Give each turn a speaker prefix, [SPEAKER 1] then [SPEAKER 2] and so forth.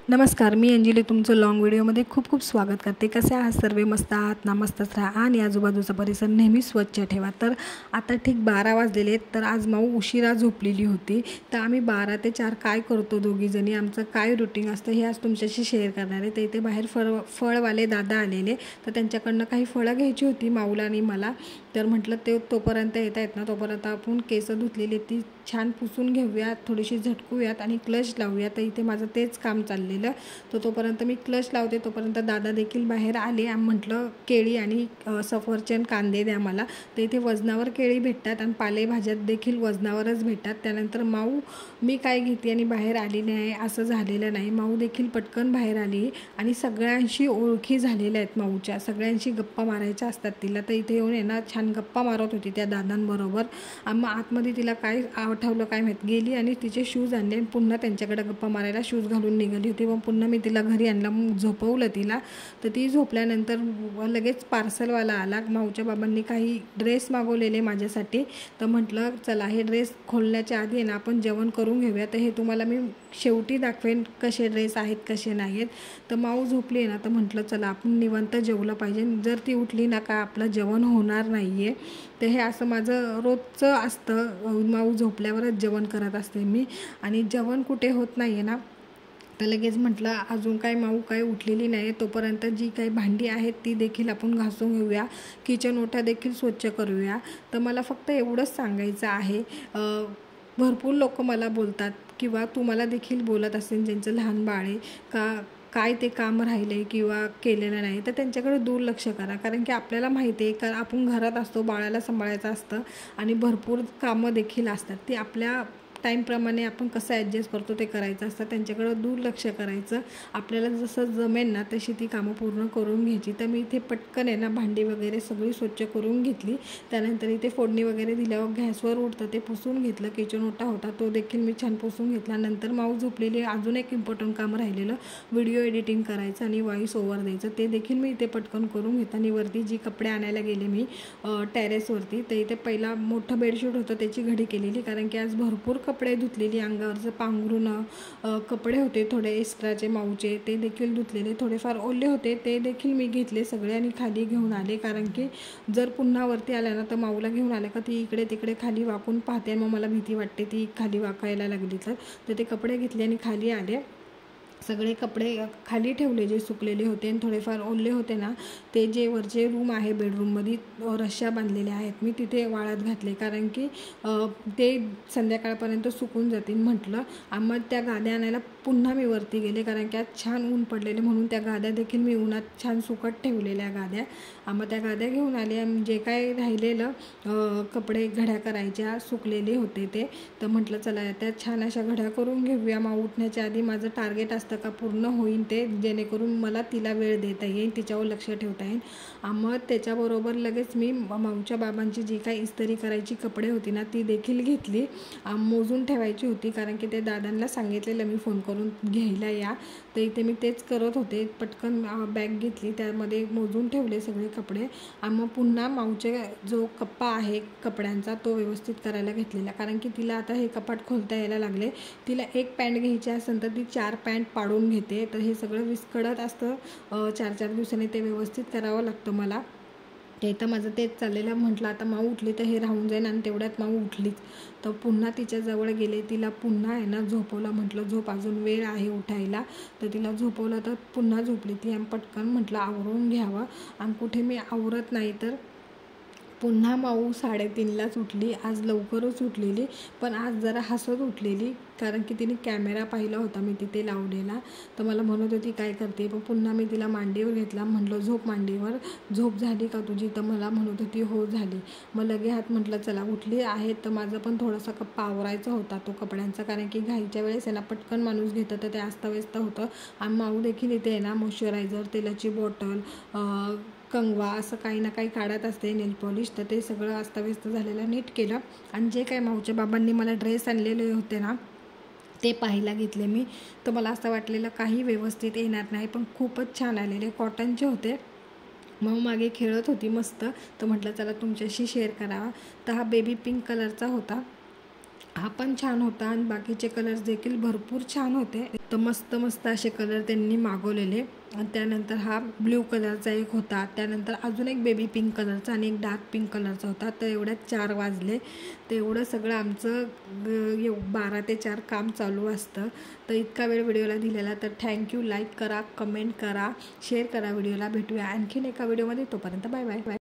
[SPEAKER 1] नमस्कार, मी अंजली तुमचं लॉंग व्हिडिओमध्ये खूप खूप स्वागत करते। कसे आहात सर्व? मस्त आहात ना? मस्तच राहा आणि आजूबाजूचा परिसर नेहमी स्वच्छ ठेवा। तर आता ठीक 12 वाजलेले आहेत। तर आज माऊ उशिरा झोपलेली होती। तर आम्ही 12 ते 4 काय करतो दोघीजणी, आमचं काय रुटीन असतं हे आज तुमच्याशी शेअर करणार आहे। तर इथे बाहेर फळवाले दादा आलेले, तर त्यांच्याकडनं काही फळं घ्यायची होती माऊला आणि मला। तर म्हटलं ते तोपर्यंत येत आहेत ना, तोपर्यंत आपण केस धुतलेली ती छान पुसून घेऊयात, थोडीशी झटकूयात आणि क्लच लावूयात। तर इथे माझं तेच काम चाललेलं। तर तोपर्यंत मी क्लच लावते तोपर्यंत दादा देखील बाहेर आले। म्हटलं केळी आणि सफरचंद कांदे द्या मला। तर इथे वजनावर केळी भेटतात आणि पालेभाज्यात देखील वजनावरच भेटतात। त्यानंतर माऊ मी काय घेते आणि बाहेर आली नाही असं झालेलं नाही। माऊ देखील पटकन बाहेर आली आणि सगळ्यांशी ओळखी झालेल्या आहेत माऊच्या, सगळ्यांशी गप्पा मारायच्या असतात तिला। तर इथे येऊन आहे ना छान गप्पा मारत होती त्या दादांबरोबर। मग आतमध्ये तिला काय आठवलं काय माहीत, गेली आणि तिचे शूज आणले आणि पुन्हा त्यांच्याकडे गप्पा मारायला शूज घालून निघाली होती। मग पुन्हा मी तिला घरी आणलं, झोपवलं तिला। तर ती झोपल्यानंतर लगेच पार्सलवाला आला। माऊच्या बाबांनी काही ड्रेस मागवलेले माझ्यासाठी। तर म्हटलं चला हे ड्रेस खोलण्याच्या आधी आहे ना आपण जेवण करून घेऊया। तर हे तुम्हाला मी शेवटी दाखवेन कसे ड्रेस आहेत कसे नाही आहेत। तर माऊ झोपली आहे ना, तर म्हटलं चला आपण निवांत जेवलं पाहिजे। जर ती उठली ना का आपलं जेवण होणार नाही आहे। तर हे असं माझं रोजचं असतं, माऊ झोपल्यावरच जेवण करत असते मी। आणि जेवण कुठे होत नाही आहे ना, तर लगेच म्हटलं अजून काय माऊ काय उठलेली नाही, तोपर्यंत जी काही भांडी आहेत ती देखील आपण घासून घेऊया, किचन ओटा देखील स्वच्छ करूया। तर मला फक्त एवढंच सांगायचं आहे। भरपूर लोक मला बोलतात किंवा तुम्हाला देखील बोलत असेल ज्यांचं लहान बाळ आहे का काय ते काम राहिले किंवा केलेलं नाही, तर त्यांच्याकडे दुर्लक्ष करा। कारण की आपल्याला माहिती आहे का आपण घरात असतो, बाळाला सांभाळायचं असतं आणि भरपूर कामं देखील असतात। ती आपल्या टाईमप्रमाणे आपण कसं ॲडजस्ट करतो ते करायचं असतं, त्यांच्याकडं दुर्लक्ष करायचं। आपल्याला जसं जमेल ना तशी ती कामं पूर्ण करून घ्यायची। तर मी इथे पटकन आहे ना भांडी वगैरे सगळी स्वच्छ करून घेतली। त्यानंतर इथे फोडणी वगैरे दिल्यावर गॅसवर उठतं ते पुसून घेतलं, किचन ओटा होता तो देखील मी छान पुसून घेतला। नंतर माऊ झोपलेली, अजून एक इम्पॉर्टंट काम राहिलेलं व्हिडिओ एडिटिंग करायचं आणि व्हॉइस ओव्हर द्यायचं, ते देखील मी इथे पटकन करून घेतलं। आणि वरती जी कपडे आणायला गेले मी टेरेसवरती, तर इथे पहिला मोठं बेडशीट होतं त्याची घडी केलेली, कारण की आज भरपूर कपडे धुतलेली, अंगावरचं पांघरून कपडे होते थोडे एक्स्ट्राचे माऊचे, ते देखील धुतलेले। थोडेफार ओले होते ते देखील मी घेतले सगळे आणि खाली घेऊन आले। कारण की जर पुन्हा वरती आल्या ना तर माऊला घेऊन आल्या का ती इकडे तिकडे खाली वाकून पाहते आणि मग मला भीती वाटते ती खाली वाकायला लागली तर ते कपडे घेतले आणि खाली आले। सगळे कपडे खाली ठेवले जे सुकलेले होते आणि थोडेफार ओले होते ना, ते जे वरचे रूम आहे बेडरूममध्ये रश्श्या बांधलेल्या आहेत मी तिथे वाळत घातले, कारण की ते संध्याकाळपर्यंत सुकून जातील म्हटलं। मग त्या गाद्या आणायला पुन्हा मी वरती गेले, कारण की आज छान ऊन पडलेले म्हणून त्या गाद्या देखील मी उन्हात छान सुकत ठेवलेल्या गाद्या। मग त्या गाद्या घेऊन आले आणि जे काय राहिलेलं कपडे घड्या करायच्या सुकलेले होते ते, तर म्हटलं चला त्या छान अशा घड्या करून घेऊया। मग उठण्याच्या आधी माझं टार्गेट असतं का पूर्ण होईल ते, जेणेकरून मला तिला वेळ देता येईल, तिच्यावर लक्ष ठेवता येईल। मग त्याच्याबरोबर लगेच मी माऊच्या बाबांची जी काही इस्त्री करायची कपडे होती ना ती देखील घेतली, मोजून ठेवायची होती, कारण की ते दादांना सांगितलेलं मी फोन करून घ्यायला या। तर इथे मी तेच करत होते, पटकन बॅग घेतली त्यामध्ये मोजून ठेवले सगळे कपडे। मग पुन्हा माऊचे जो कप्पा आहे कपड्यांचा तो व्यवस्थित करायला घेतलेला, कारण की तिला आता हे कपाट खोलता यायला लागले। तिला एक पॅन्ट घ्यायची असेल तर ती 4 पॅन्ट पाडून घेते, तर हे सगळं विस्कळत असतं। 4-4 दिवसांनी ते व्यवस्थित करावं लागतं मला। ते तर माझं तेच चाललेलं। म्हटलं आता माऊ उठली तर हे राहून जाईल आणि तेवढ्यात माऊ उठलीच, तर पुन्हा तिच्याजवळ गेले, तिला पुन्हा आहे ना झोपवलं। म्हटलं झोप, अजून वेळ आहे उठायला, तर तिला झोपवलं तर पुन्हा झोपली ती। आणि पटकन म्हटलं आवरून घ्यावं, आणि कुठे मी आवरत नाही तर पुन्हा माऊ 3:30लाच उठली। आज लवकरच उठलेली, पण आज जरा हसत उठलेली, कारण की तिने कॅमेरा पाहिला होता मी तिथे लावलेला। तर मला म्हणत होती काय करते, पण पुन्हा मी तिला मांडीवर घेतला, म्हटलं झोप मांडीवर, झोप झाली का तुझी, तर मला म्हणत होती हो झाली। मग लगे हात म्हटलं चला उठली आहे तर माझं पण थोडासा कप्पा आवरायचा होता तो कपड्यांचा, कारण की घाईच्या वेळेस आहे ना पटकन माणूस घेतं तर ते अस्ताव्यस्त होतं। आणि माऊ देखील इथे आहे ना मॉइश्चरायझर, तेलाची बॉटल, कंगवा असं काही ना काही काढत असते, नेल पॉलिश, तर ते सगळं अस्ताव्यस्त झालेलं नीट केलं। आणि जे काही माऊच्या बाबांनी मला ड्रेस आणलेले होते ना ते पाहायला घेतले मी, तर मला असं वाटलेलं काही व्यवस्थित येणार नाही, पण खूपच छान आलेले, कॉटनचे होते। माऊ मागे खेळत होती मस्त, तर म्हटलं चला तुमच्याशी शेअर करावा। तर हा बेबी पिंक कलरचा होता, हा पण छान होता आणि बाकीचे कलर्स देखील भरपूर छान होते। तर तर मस्त मस्त असे कलर त्यांनी मागवलेले. त्यानंतर हा ब्ल्यू कलरचा एक होता, त्यानंतर अजून एक बेबी पिंक कलरचा आणि एक डार्क पिंक कलरचा होता. तर एवढ्यात 4 वाजले. तर एवढं सगळं आमचं 12 ते 4 काम चालू असतं. तर इतका वेळ व्हिडिओला दिलेला तर थँक्यू. लाईक करा, कमेंट करा, शेअर करा व्हिडिओला. भेटूया आणखीन एका व्हिडिओमध्ये. तोपर्यंत बाय बाय.